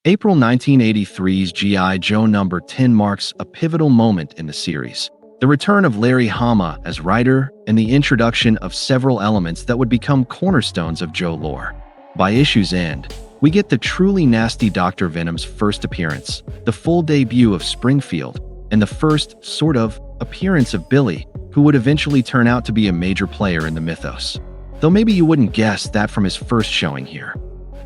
April 1983's G.I. Joe number 10 marks a pivotal moment in the series. The return of Larry Hama as writer and the introduction of several elements that would become cornerstones of Joe lore. By issue's end, we get the truly nasty Dr. Venom's first appearance, the full debut of Springfield, and the first, sort of, appearance of Billy, who would eventually turn out to be a major player in the mythos. Though maybe you wouldn't guess that from his first showing here.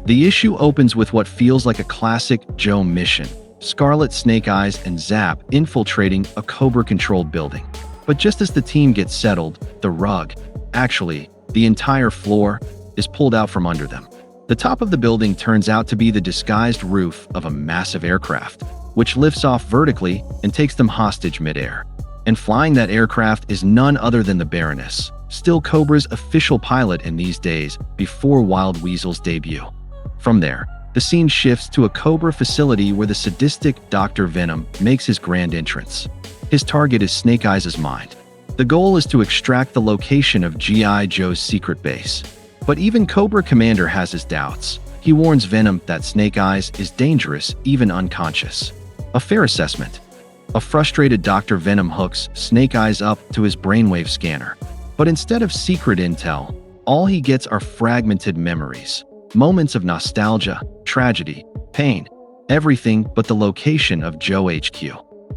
The issue opens with what feels like a classic Joe mission: Scarlet, Snake Eyes, and Zap infiltrating a Cobra-controlled building. But just as the team gets settled, the rug, actually, the entire floor, is pulled out from under them. The top of the building turns out to be the disguised roof of a massive aircraft, which lifts off vertically and takes them hostage midair. And flying that aircraft is none other than the Baroness, still Cobra's official pilot in these days before Wild Weasel's debut. From there, the scene shifts to a Cobra facility where the sadistic Dr. Venom makes his grand entrance. His target is Snake Eyes' mind. The goal is to extract the location of G.I. Joe's secret base. But even Cobra Commander has his doubts. He warns Venom that Snake Eyes is dangerous, even unconscious. A fair assessment. A frustrated Dr. Venom hooks Snake Eyes up to his brainwave scanner. But instead of secret intel, all he gets are fragmented memories. Moments of nostalgia, tragedy, pain, everything but the location of Joe HQ.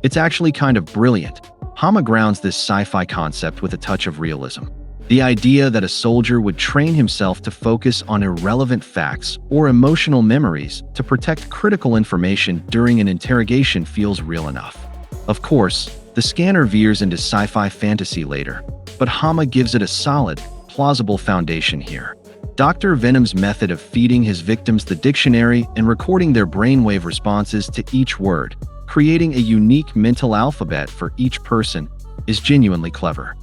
It's actually kind of brilliant. Hama grounds this sci-fi concept with a touch of realism. The idea that a soldier would train himself to focus on irrelevant facts or emotional memories to protect critical information during an interrogation feels real enough. Of course, the scanner veers into sci-fi fantasy later, but Hama gives it a solid, plausible foundation here. Dr. Venom's method of feeding his victims the dictionary and recording their brainwave responses to each word, creating a unique mental alphabet for each person, is genuinely clever.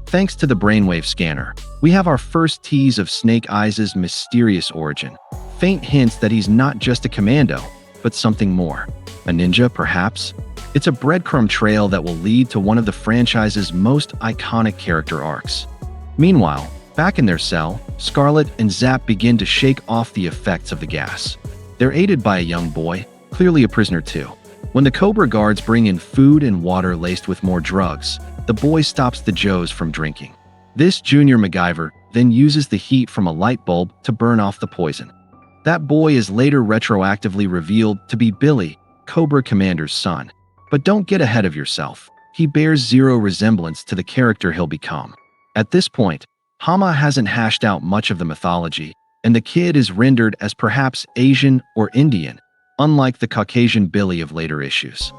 Thanks to the brainwave scanner, we have our first tease of Snake Eyes' mysterious origin. Faint hints that he's not just a commando, but something more. A ninja, perhaps? It's a breadcrumb trail that will lead to one of the franchise's most iconic character arcs. Meanwhile, back in their cell, Scarlet and Zap begin to shake off the effects of the gas. They're aided by a young boy, clearly a prisoner too. When the Cobra guards bring in food and water laced with more drugs, the boy stops the Joes from drinking. This junior MacGyver then uses the heat from a light bulb to burn off the poison. That boy is later retroactively revealed to be Billy, Cobra Commander's son. But don't get ahead of yourself. He bears zero resemblance to the character he'll become. At this point, Hama hasn't hashed out much of the mythology, and the kid is rendered as perhaps Asian or Indian, unlike the Caucasian Billy of later issues.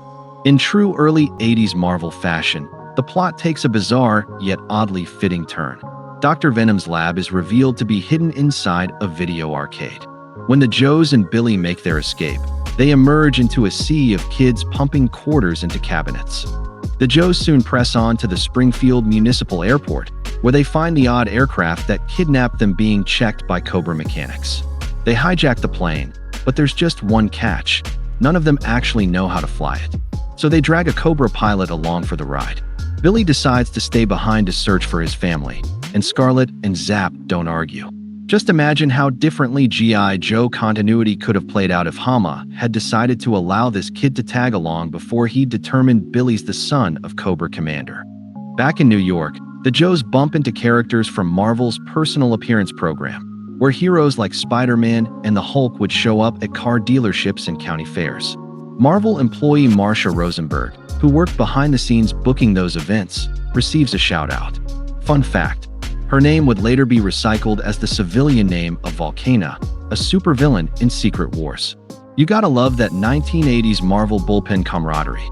In true early 80s Marvel fashion, the plot takes a bizarre yet oddly fitting turn. Dr. Venom's lab is revealed to be hidden inside a video arcade. When the Joes and Billy make their escape, they emerge into a sea of kids pumping quarters into cabinets. The Joes soon press on to the Springfield Municipal Airport, where they find the odd aircraft that kidnapped them being checked by Cobra mechanics. They hijack the plane, but there's just one catch. None of them actually know how to fly it. So they drag a Cobra pilot along for the ride. Billy decides to stay behind to search for his family, and Scarlet and Zap don't argue. Just imagine how differently G.I. Joe continuity could have played out if Hama had decided to allow this kid to tag along before he determined Billy's the son of Cobra Commander. Back in New York, the Joes bump into characters from Marvel's personal appearance program, where heroes like Spider-Man and the Hulk would show up at car dealerships and county fairs. Marvel employee Marsha Rosenberg, who worked behind the scenes booking those events, receives a shout-out. Fun fact: her name would later be recycled as the civilian name of Volcana, a supervillain in Secret Wars. You gotta love that 1980s Marvel bullpen camaraderie.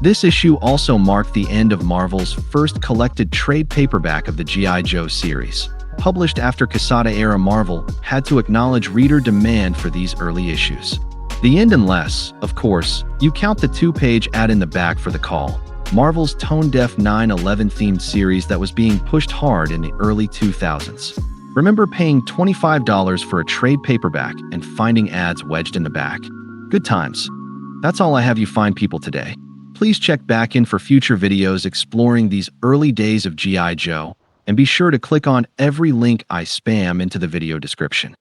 This issue also marked the end of Marvel's first collected trade paperback of the G.I. Joe series. Published after Quesada-era Marvel had to acknowledge reader demand for these early issues. The end unless, of course, you count the two-page ad in the back for the call. Marvel's tone-deaf 9/11 themed series that was being pushed hard in the early 2000s. Remember paying $25 for a trade paperback and finding ads wedged in the back? Good times. That's all I have you fine people today. Please check back in for future videos exploring these early days of G.I. Joe, and be sure to click on every link I spam into the video description.